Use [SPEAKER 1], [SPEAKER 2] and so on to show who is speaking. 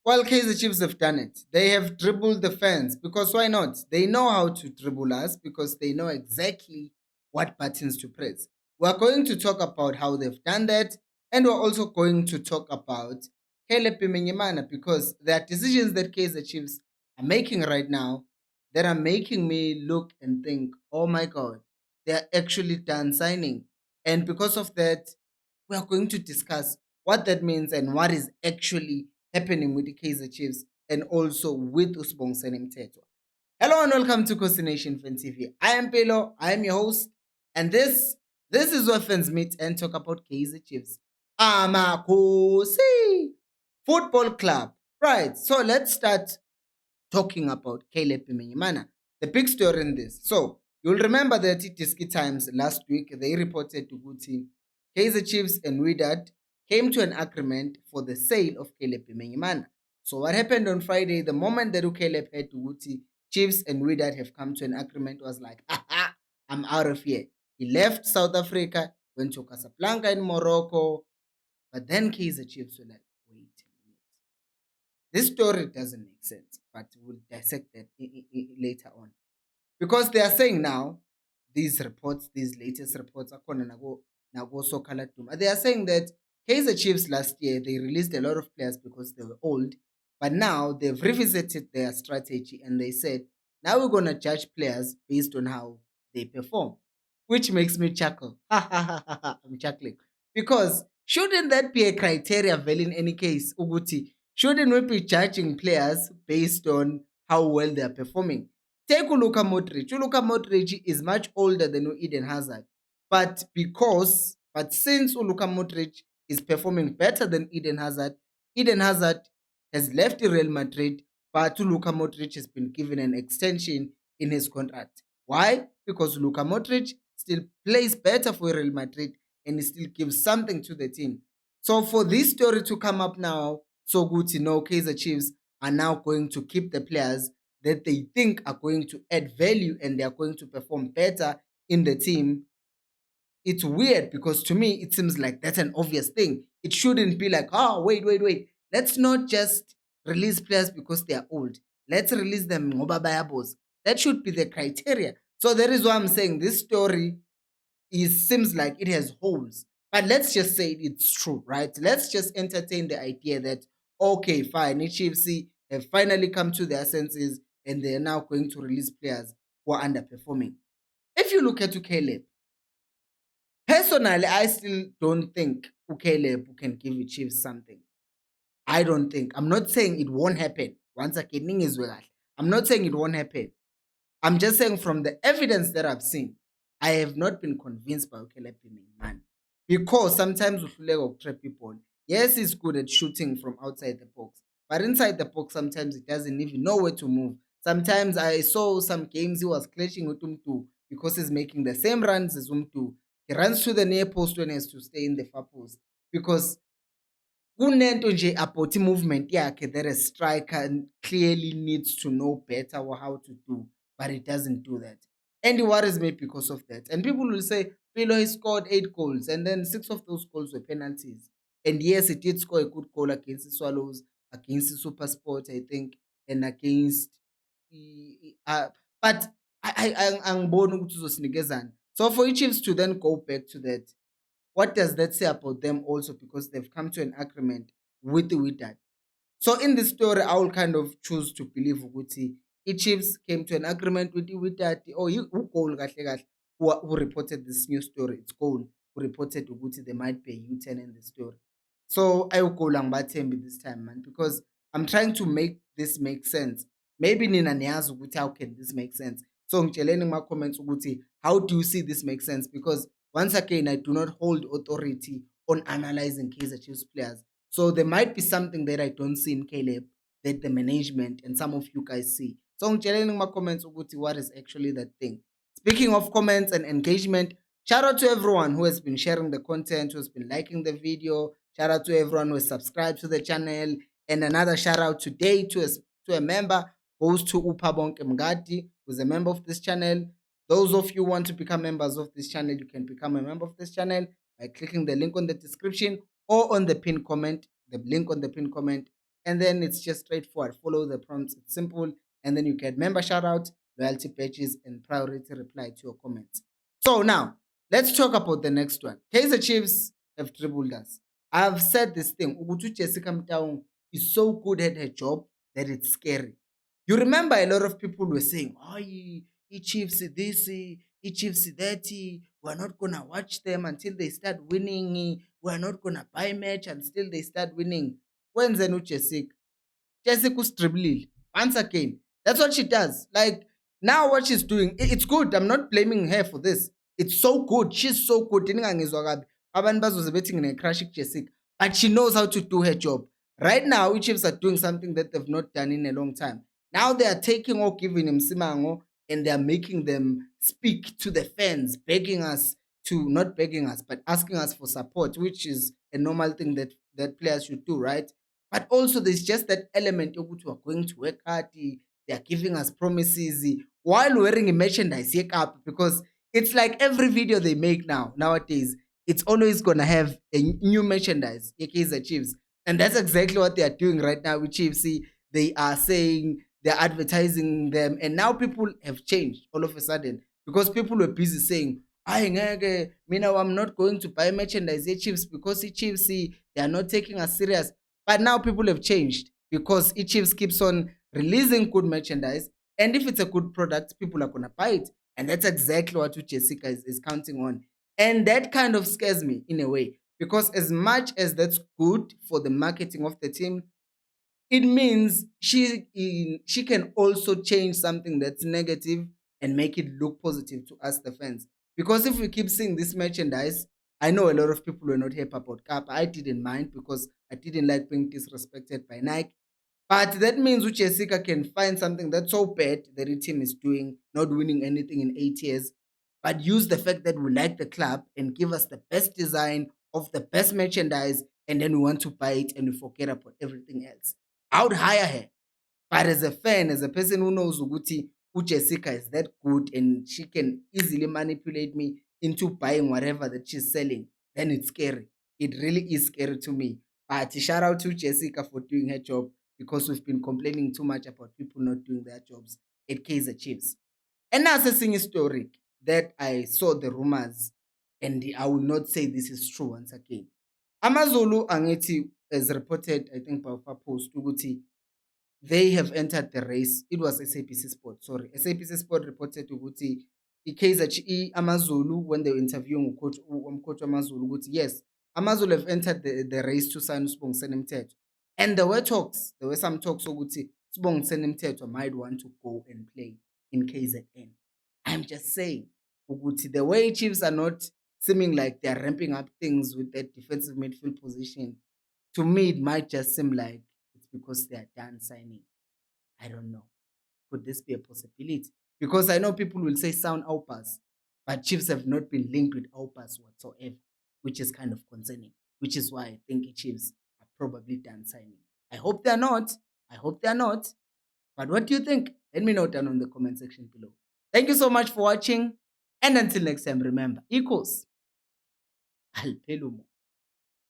[SPEAKER 1] Well, Kaizer Chiefs have done it. They have dribbled the fans because why not? They know how to dribble us because they know exactly what buttons to press. We're going to talk about how they've done that, and we're also going to talk about Caleb Pimenyimana because there are decisions that Kaizer Chiefs are making right now that are making me look and think, oh my God, they're actually done signing. And because of that, we are going to discuss what that means and what is actually happening with the Kaizer Chiefs and also with Usbong Mtetwa. Hello and welcome to Khosi Nation Fan TV. I am Pelo, I am your host, and this is where fans meet and talk about Kaizer Chiefs. Amakosi Football Club. Right, so let's start talking about Caleb Pimenyimana. The big story in this. So you'll remember that Tiski Times last week they reported to Guti Kaizer Chiefs and Wydad came to an agreement for the sale of Caleb Pimenyimana. So what happened on Friday, the moment that Caleb heard to Guti, Chiefs and Wydad have come to an agreement was like, aha, I'm out of here. He left South Africa, went to Casablanca in Morocco, but then Kaizer Chiefs were like, wait a minute. This story doesn't make sense, but we'll dissect that later on. Because they are saying now, these reports, these latest reports, they are saying that Kaiser Chiefs last year, they released a lot of players because they were old, but now they've revisited their strategy and they said, now we're going to judge players based on how they perform, which makes me chuckle. I'm chuckling. Because shouldn't that be a criteria, well, in any case, Uguti? Shouldn't we be judging players based on how well they are performing? Take Luka Modric. Luka Modric is much older than Eden Hazard. But since Luka Modric is performing better than Eden Hazard has left Real Madrid, but Luka Modric has been given an extension in his contract. Why? Because Luka Modric still plays better for Real Madrid and he still gives something to the team. So for this story to come up now, so good to know Kaizer Chiefs are now going to keep the players that they think are going to add value and they are going to perform better in the team. It's weird because to me it seems like that's an obvious thing. It shouldn't be like, oh, wait. Let's not just release players because they are old. Let's release them ngoba bayabos. That should be the criteria. So that is why I'm saying this story seems like it has holes. But let's just say it's true, right? Let's just entertain the idea that okay, fine, HFC have finally come to their senses and they are now going to release players who are underperforming. If you look at Caleb, personally, I still don't think Caleb can give the Chiefs something. I don't think. I'm not saying it won't happen. Once again, is well. I'm not saying it won't happen. I'm just saying from the evidence that I've seen, I have not been convinced by Caleb man. Because sometimes we of trap people. Yes, he's good at shooting from outside the box. But inside the box, sometimes he doesn't even know where to move. Sometimes I saw some games he was clashing with Umtu because he's making the same runs as Umtu. He runs to the near post when he has to stay in the far post. Because kunento nje about movement yakhe that a striker clearly needs to know better how to do, but he doesn't do that. And it worries me because of that. And people will say, Pilo, he scored 8 goals, and then 6 of those goals were penalties. And yes, he did score a good goal against the Swallows, against the Super Sport, I think, and against. Uh, but angiboni ukuthi uzosinikezani. So for Chiefs to then go back to that, what does that say about them also? Because they've come to an agreement with that. So in this story, I will kind of choose to believe Uguti. Chiefs came to an agreement with that. Oh, who goal who reported this new story? It's goal who reported Uguti there might be a U-turn in the story. So I will go Langbatembi this time, man, because I'm trying to make this make sense. Maybe Nina Niaz Uguti, how can this make sense? So ngitsheleni my comments Uguti, how do you see this make sense? Because once again, I do not hold authority on analyzing Kaizer Chiefs players. So there might be something that I don't see in Caleb that the management and some of you guys see. So ngitsheleni in my comments Uguti, what is actually that thing. Speaking of comments and engagement, shout out to everyone who has been sharing the content, who has been liking the video. Shout out to everyone who has subscribed to the channel. And another shout out today to a member goes to Upabonke Mgadi, who's a member of this channel. Those of you who want to become members of this channel, you can become a member of this channel by clicking the link on the description or on the pinned comment, the link on the pinned comment. and then it's just straightforward. Follow the prompts. It's simple, and then you get member shout out, loyalty badges, and priority reply to your comments. So now let's talk about the next one. Kaizer Chiefs have dribbled us. I've said this thing. Ugutu Jessica Mtaung is so good at her job that it's scary. You remember a lot of people were saying, "Oh, he Chiefs this, he Chiefs that. We're not gonna watch them until they start winning. We're not gonna buy match until they start winning." When Zenu Jessica? Jessica Dribbled. Once again, that's what she does. Like now, what she's doing, it's good. I'm not blaming her for this. It's so good. She's so good. Ndingangizwa kabi. Abantu bazoze bethi ngine-crush Jessica, but she knows how to do her job. Right now, Chiefs are doing something that they've not done in a long time. Now they are taking or giving him Simango and they are making them speak to the fans, begging us to not begging us, but asking us for support, which is a normal thing that players should do, right? But also, there's just that element of we're going to work hard. They are giving us promises while wearing a merchandise up because it's like every video they make nowadays, it's always gonna have a new merchandise. Kaizer Chiefs, and that's exactly what they are doing right now with Chiefs. They are saying they're advertising them, and now people have changed all of a sudden because people were busy saying, "I ngeke, mina, I'm not going to buy merchandise Chiefs because Chiefs they are not taking us serious." But now people have changed because Chiefs keeps on releasing good merchandise. And if it's a good product, people are going to buy it. And that's exactly what Jessica is counting on. And that kind of scares me in a way because as much as that's good for the marketing of the team, it means she can also change something that's negative and make it look positive to us, the fans. Because if we keep seeing this merchandise, I know a lot of people were not happy about Kappa. I didn't mind because I didn't like being disrespected by Nike. But that means Jessica can find something that's so bad that the team is doing, not winning anything in 8 years, but use the fact that we like the club and give us the best design of the best merchandise, and then we want to buy it and we forget about everything else. I would hire her. But as a fan, as a person who knows Uguti, Jessica is that good and she can easily manipulate me into buying whatever that she's selling, then it's scary. It really is scary to me. But shout out to Jessica for doing her job because we've been complaining too much about people not doing their jobs at Kaizer Chiefs. And now a story that I saw the rumors, and I will not say this is true once again. Amazulu Angeti is reported, I think, by Post Uguti they have entered the race. It was SABC Sport, sorry. SABC Sport reported ukuthi Amazulu, when they were interviewing coach Amazulu, ukuthi yes, Amazulu have entered the race to sign Sibongiseni Mthetho. And there were some talks ukuthi Sibongiseni Mthetho might want to go and play in KZN. I'm just saying, ukuthi the way Chiefs are not seeming like they're ramping up things with that defensive midfield position, to me, it might just seem like it's because they are done signing. I don't know. Could this be a possibility? Because I know people will say sound outpass, but Chiefs have not been linked with outpass whatsoever, which is kind of concerning, which is why I think Chiefs are probably done signing. I hope they're not. I hope they're not. But what do you think? Let me know down in the comment section below. Thank you so much for watching. And until next time, remember, equals. Alpelumo.